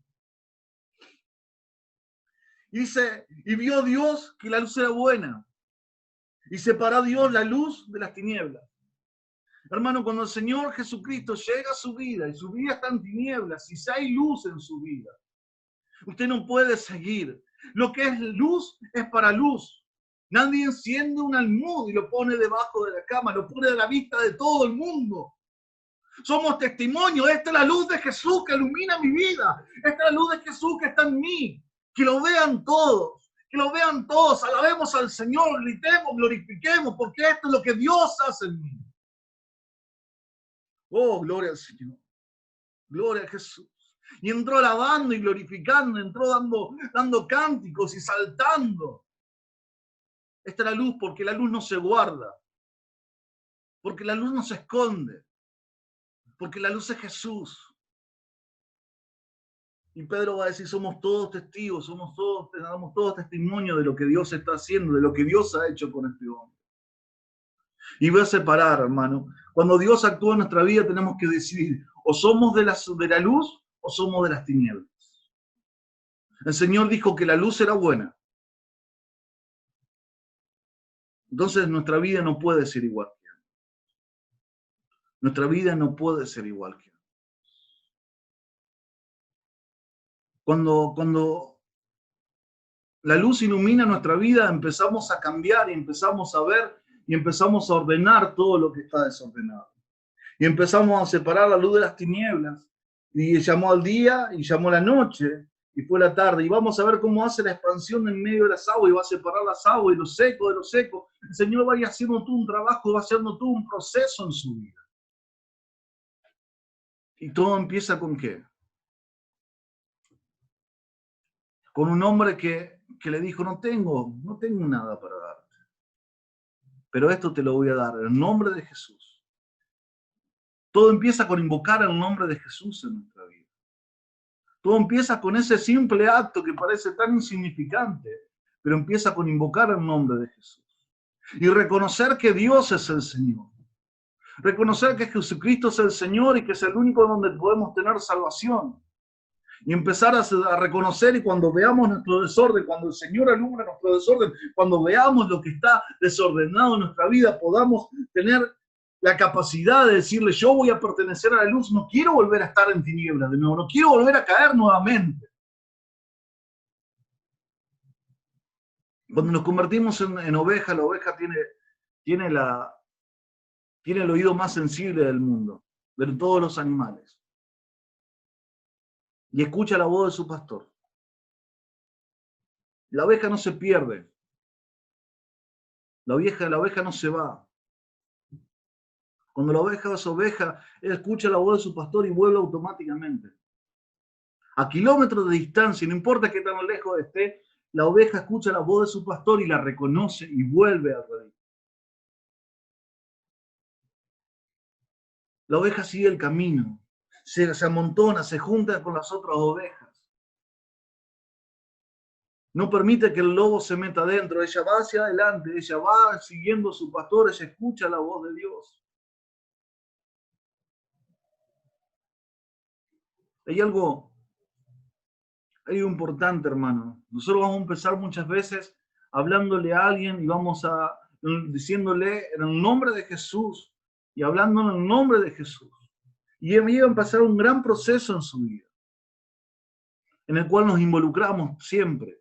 Y dice, y vio Dios que la luz era buena. Y separó Dios la luz de las tinieblas. Hermano, cuando el Señor Jesucristo llega a su vida y su vida está en tinieblas, y si hay luz en su vida, usted no puede seguir. Lo que es luz es para luz. Nadie enciende un almud y lo pone debajo de la cama, lo pone a la vista de todo el mundo. Somos testimonio. Esta es la luz de Jesús que ilumina mi vida. Esta es la luz de Jesús que está en mí. Que lo vean todos, alabemos al Señor, gritemos, glorifiquemos, porque esto es lo que Dios hace en mí. Oh, gloria al Señor, gloria a Jesús. Y entró alabando y glorificando, entró dando cánticos y saltando. Esta es la luz, porque la luz no se guarda, porque la luz no se esconde, porque la luz es Jesús. Y Pedro va a decir, somos todos testigos, damos todos testimonio de lo que Dios está haciendo, de lo que Dios ha hecho con este hombre. Y voy a separar, hermano. Cuando Dios actúa en nuestra vida tenemos que decidir, o somos de la luz o somos de las tinieblas. El Señor dijo que la luz era buena. Entonces nuestra vida no puede ser igual que Él. Nuestra vida no puede ser igual que Él. Cuando la luz ilumina nuestra vida, empezamos a cambiar y empezamos a ver y empezamos a ordenar todo lo que está desordenado. Y empezamos a separar la luz de las tinieblas. Y llamó al día y llamó a la noche y fue la tarde. Y vamos a ver cómo hace la expansión en medio de las aguas y va a separar las aguas y lo seco de lo seco. El Señor va a ir haciendo todo un trabajo, va haciendo todo un proceso en su vida. Y todo empieza ¿con qué? Con un hombre que le dijo, no tengo nada para darte. Pero esto te lo voy a dar, en el nombre de Jesús. Todo empieza con invocar el nombre de Jesús en nuestra vida. Todo empieza con ese simple acto que parece tan insignificante, pero empieza con invocar el nombre de Jesús. Y reconocer que Dios es el Señor. Reconocer que Jesucristo es el Señor y que es el único donde podemos tener salvación. Y empezar a reconocer, y cuando veamos nuestro desorden, cuando el Señor alumbra nuestro desorden, cuando veamos lo que está desordenado en nuestra vida, podamos tener la capacidad de decirle, yo voy a pertenecer a la luz, no quiero volver a estar en tinieblas de nuevo, no quiero volver a caer nuevamente. Cuando nos convertimos en oveja, la oveja tiene el oído más sensible del mundo, de todos los animales. Y escucha la voz de su pastor. La oveja no se pierde. La oveja no se va. Cuando la oveja es oveja, él escucha la voz de su pastor y vuelve automáticamente. A kilómetros de distancia, no importa qué tan lejos esté, la oveja escucha la voz de su pastor y la reconoce y vuelve a redil. La oveja sigue el camino, se amontona, se junta con las otras ovejas. No permite que el lobo se meta adentro, ella va hacia adelante, ella va siguiendo a su pastor, ella escucha la voz de Dios. Hay algo importante, hermano. Nosotros vamos a empezar muchas veces hablándole a alguien y diciéndole en el nombre de Jesús y hablando en el nombre de Jesús. Y iba a empezar un gran proceso en su vida, en el cual nos involucramos siempre,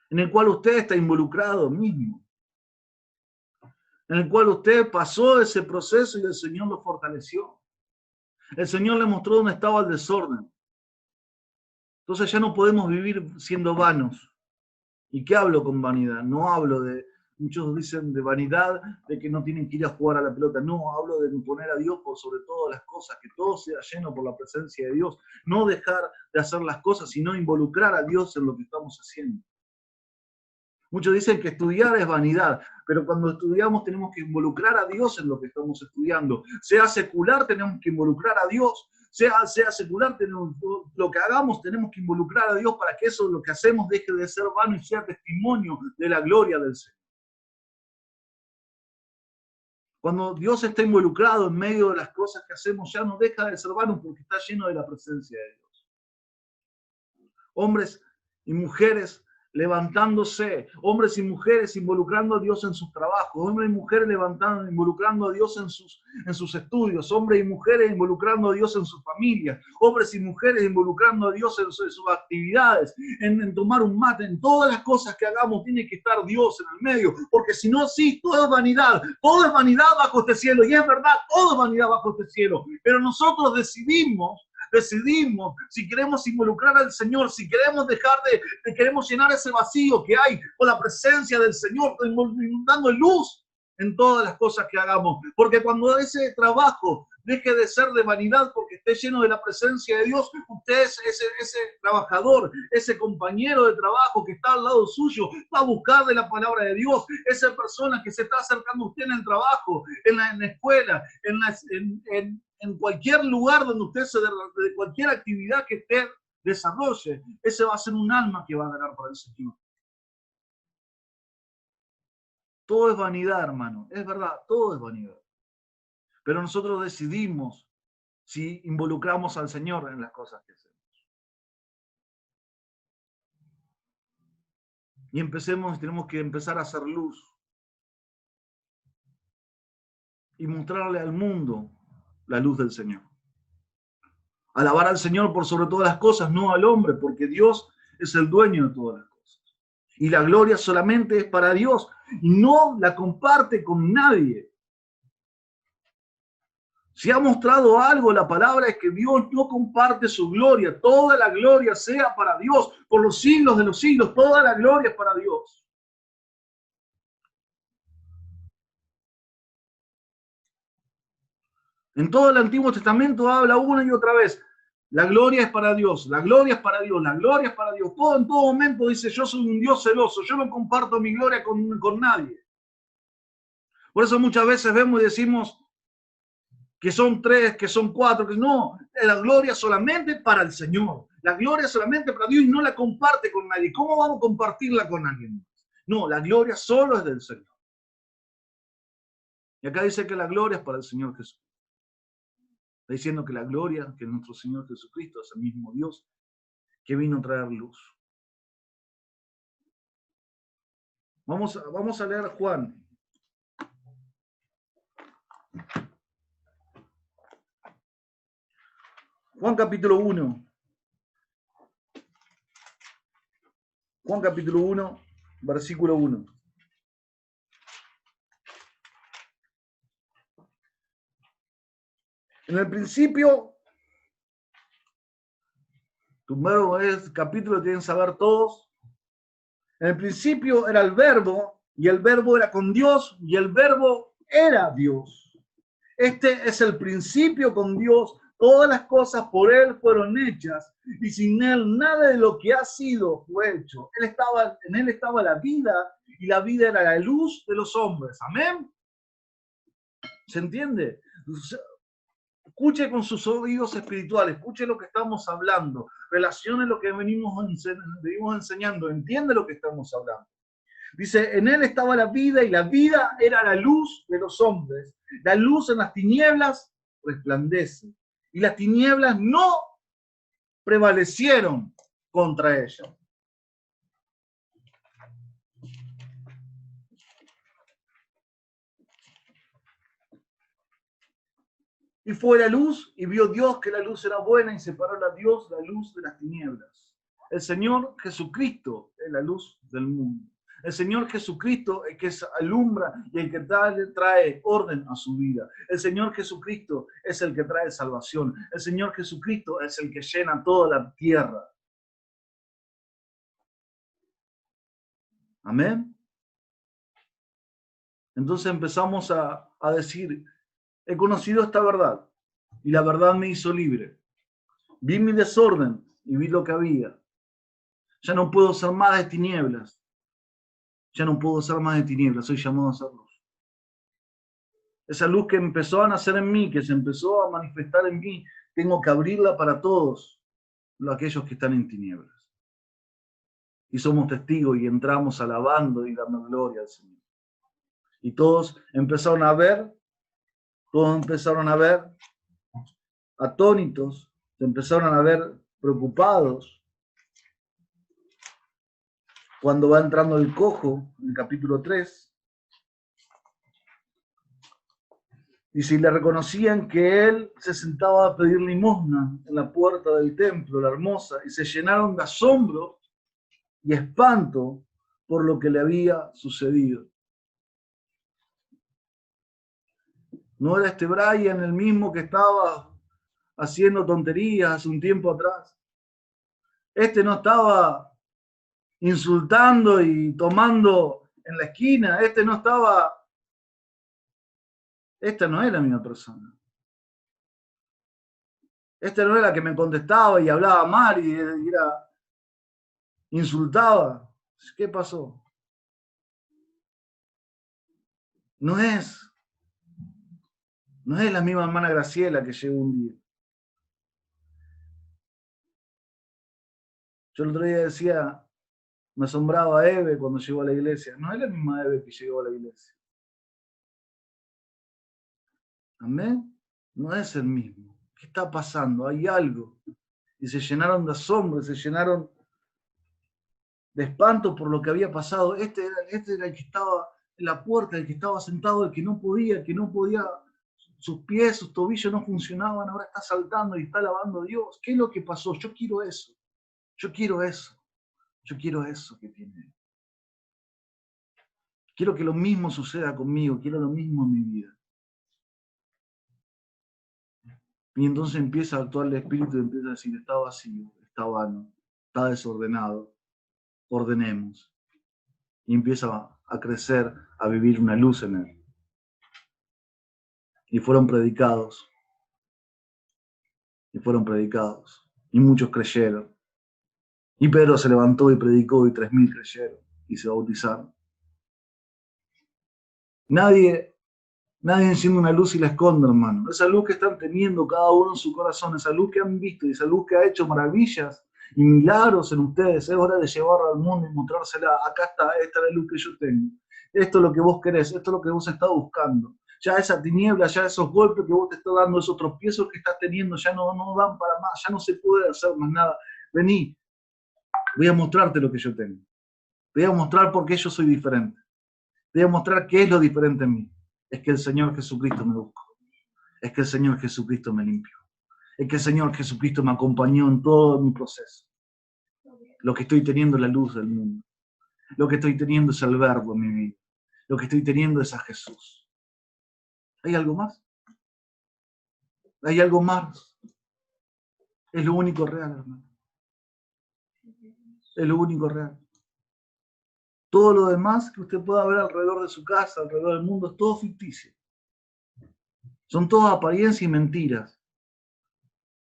en el cual usted está involucrado mismo, en el cual usted pasó ese proceso y el Señor lo fortaleció. El Señor le mostró dónde estaba el desorden. Entonces ya no podemos vivir siendo vanos. ¿Y qué hablo con vanidad? No hablo de, muchos dicen de vanidad, de que no tienen que ir a jugar a la pelota. No, hablo de poner a Dios por sobre todas las cosas, que todo sea lleno por la presencia de Dios. No dejar de hacer las cosas, sino involucrar a Dios en lo que estamos haciendo. Muchos dicen que estudiar es vanidad, pero cuando estudiamos tenemos que involucrar a Dios en lo que estamos estudiando. Sea secular, tenemos que involucrar a Dios. Sea secular, lo que hagamos, tenemos que involucrar a Dios para que eso, lo que hacemos, deje de ser vano y sea testimonio de la gloria del Señor. Cuando Dios está involucrado en medio de las cosas que hacemos, ya no deja de ser vano porque está lleno de la presencia de Dios. Hombres y mujeres levantándose, hombres y mujeres involucrando a Dios en sus trabajos, hombres y mujeres involucrando a Dios en sus estudios, hombres y mujeres involucrando a Dios en sus familias, hombres y mujeres involucrando a Dios en sus actividades, en tomar un mate, en todas las cosas que hagamos tiene que estar Dios en el medio, porque si no, sí, todo es vanidad bajo este cielo, y es verdad, todo es vanidad bajo este cielo, pero nosotros decidimos si queremos involucrar al Señor, si queremos queremos llenar ese vacío que hay con la presencia del Señor, dando luz en todas las cosas que hagamos. Porque cuando ese trabajo deje de ser de vanidad porque esté lleno de la presencia de Dios, usted es ese trabajador, ese compañero de trabajo que está al lado suyo, va a buscar de la palabra de Dios, esa persona que se está acercando a usted en el trabajo, en la escuela, en cualquier lugar donde usted de cualquier actividad que usted desarrolle, ese va a ser un alma que va a ganar para el Señor. Todo es vanidad, hermano, es verdad, todo es vanidad. Pero nosotros decidimos si involucramos al Señor en las cosas que hacemos. Y tenemos que empezar a hacer luz y mostrarle al mundo la luz del Señor. Alabar al Señor por sobre todas las cosas, no al hombre, porque Dios es el dueño de todas las cosas. Y la gloria solamente es para Dios, y no la comparte con nadie. Si ha mostrado algo, la palabra es que Dios no comparte su gloria. Toda la gloria sea para Dios, por los siglos de los siglos, toda la gloria es para Dios. En todo el Antiguo Testamento habla una y otra vez. La gloria es para Dios, la gloria es para Dios, la gloria es para Dios. Todo en todo momento dice, yo soy un Dios celoso, yo no comparto mi gloria con nadie. Por eso muchas veces vemos y decimos que son 3, que son 4, que no, la gloria solamente para el Señor. La gloria solamente para Dios y no la comparte con nadie. ¿Cómo vamos a compartirla con alguien más? No, la gloria solo es del Señor. Y acá dice que la gloria es para el Señor Jesús. Está diciendo que la gloria, que nuestro Señor Jesucristo es el mismo Dios que vino a traer luz. Vamos a leer Juan. Juan capítulo 1. Juan capítulo 1, versículo 1. En el principio, tu verbo es capítulo, tienen que saber todos. En el principio era el verbo, y el verbo era con Dios, y el verbo era Dios. Este es el principio con Dios. Todas las cosas por Él fueron hechas, y sin Él nada de lo que ha sido fue hecho. En Él estaba la vida, y la vida era la luz de los hombres. Amén. ¿Se entiende? Escuche con sus oídos espirituales, escuche lo que estamos hablando, relacione lo que venimos enseñando, entiende lo que estamos hablando. Dice, en Él estaba la vida, y la vida era la luz de los hombres. La luz en las tinieblas resplandece, y las tinieblas no prevalecieron contra ella. Y fue la luz, y vio Dios que la luz era buena, y separó a Dios la luz de las tinieblas. El Señor Jesucristo es la luz del mundo. El Señor Jesucristo es que alumbra y el que trae orden a su vida. El Señor Jesucristo es el que trae salvación. El Señor Jesucristo es el que llena toda la tierra. Amén. Entonces empezamos a decir, he conocido esta verdad y la verdad me hizo libre. Vi mi desorden y vi lo que había. Ya no puedo ser más de tinieblas. Ya no puedo ser más de tinieblas, soy llamado a ser luz. Esa luz que empezó a nacer en mí, que se empezó a manifestar en mí, tengo que abrirla para todos aquellos que están en tinieblas. Y somos testigos y entramos alabando y dando gloria al Señor. Y todos empezaron a ver atónitos, se empezaron a ver preocupados. Cuando va entrando el cojo, en el capítulo 3, y si le reconocían que él se sentaba a pedir limosna en la puerta del templo, la hermosa, y se llenaron de asombro y espanto por lo que le había sucedido. ¿No era este Brian el mismo que estaba haciendo tonterías hace un tiempo atrás? Este no estaba insultando y tomando en la esquina, esta no era la misma persona. Esta no era la que me contestaba y hablaba mal y insultaba. ¿Qué pasó? No es la misma hermana Graciela que llegó un día. Yo el otro día decía, me asombraba a Eve cuando llegó a la iglesia. No es la misma Eve que llegó a la iglesia. Amén. No es el mismo. ¿Qué está pasando? Hay algo. Y se llenaron de asombro, se llenaron de espanto por lo que había pasado. Este era el que estaba en la puerta, el que estaba sentado, el que no podía, sus pies, sus tobillos no funcionaban, ahora está saltando y está alabando a Dios. ¿Qué es lo que pasó? Yo quiero eso. Yo quiero eso. Yo quiero eso que tiene. Quiero que lo mismo suceda conmigo, quiero lo mismo en mi vida. Y entonces empieza a actuar el Espíritu y empieza a decir, está vacío, está vano, está desordenado, ordenemos. Y empieza a crecer, a vivir una luz en él. Y fueron predicados y fueron predicados, y muchos creyeron. Y Pedro se levantó y predicó, y 3.000 creyeron, y se bautizaron. Nadie enciende una luz y la esconde, hermano. Esa luz que están teniendo cada uno en su corazón, esa luz que han visto, y esa luz que ha hecho maravillas y milagros en ustedes, es hora de llevarla al mundo y mostrársela. Acá está, esta es la luz que yo tengo. Esto es lo que vos querés, esto es lo que vos estás buscando. Ya esa tiniebla, ya esos golpes que vos te estás dando, esos tropiezos que estás teniendo, ya no dan para más, ya no se puede hacer más nada. Vení, voy a mostrarte lo que yo tengo. Te voy a mostrar por qué yo soy diferente. Te voy a mostrar qué es lo diferente en mí. Es que el Señor Jesucristo me buscó. Es que el Señor Jesucristo me limpió. Es que el Señor Jesucristo me acompañó en todo mi proceso. Lo que estoy teniendo es la luz del mundo. Lo que estoy teniendo es el Verbo en mi vida. Lo que estoy teniendo es a Jesús. ¿Hay algo más? ¿Hay algo más? Es lo único real, hermano. Es lo único real. Todo lo demás que usted pueda ver alrededor de su casa, alrededor del mundo, es todo ficticio. Son todas apariencias y mentiras.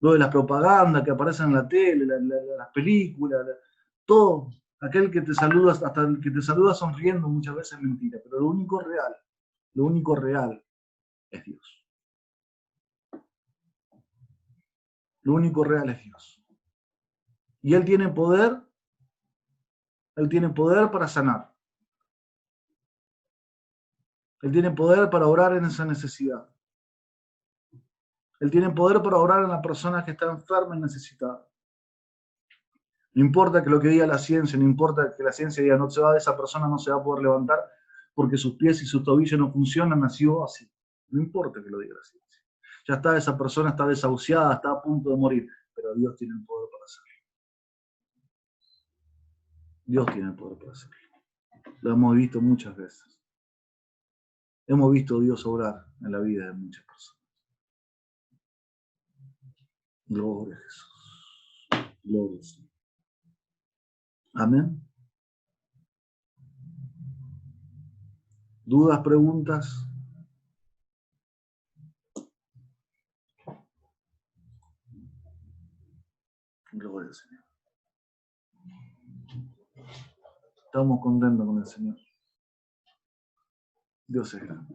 Lo de las propagandas que aparecen en la tele, las películas, todo. Aquel que te saluda, hasta el que te saluda sonriendo muchas veces es mentira. Pero lo único real es Dios. Lo único real es Dios. Y Él tiene poder para sanar. Él tiene poder para orar en esa necesidad. Él tiene poder para orar en la persona que está enferma y necesitada. No importa que lo que diga la ciencia, no importa que la ciencia diga esa persona no se va a poder levantar porque sus pies y sus tobillos no funcionan, nació así. No importa que lo diga la ciencia. Ya está, esa persona está desahuciada, está a punto de morir, pero Dios tiene el poder para hacerlo. Dios tiene el poder para hacerlo. Lo hemos visto muchas veces. Hemos visto a Dios obrar en la vida de muchas personas. Gloria a Jesús. Gloria a Jesús. Amén. ¿Dudas, preguntas? Gloria al Señor. Estamos contentos con el Señor. Dios es grande.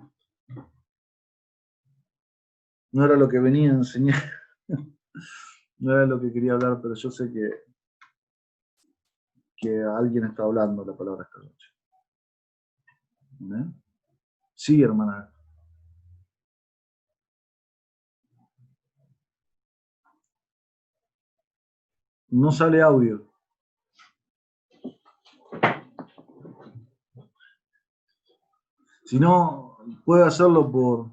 No era lo que venía a enseñar. No era lo que quería hablar, pero yo sé que alguien está hablando la palabra esta noche. ¿Eh? Sí, hermana. No sale audio. Si no, puede hacerlo por...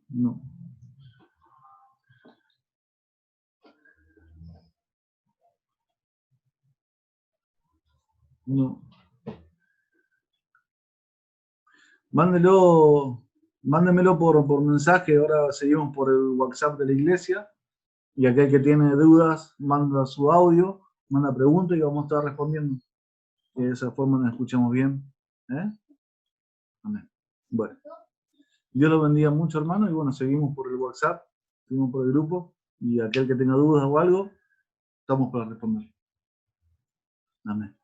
No. No. Mándemelo por mensaje. Ahora seguimos por el WhatsApp de la iglesia. Y aquel que tiene dudas, manda su audio, manda preguntas y vamos a estar respondiendo. De esa forma nos escuchamos bien. Amén. Bueno. Dios los bendiga mucho, hermano. Y bueno, seguimos por el WhatsApp, seguimos por el grupo. Y aquel que tenga dudas o algo, estamos para responder. Amén.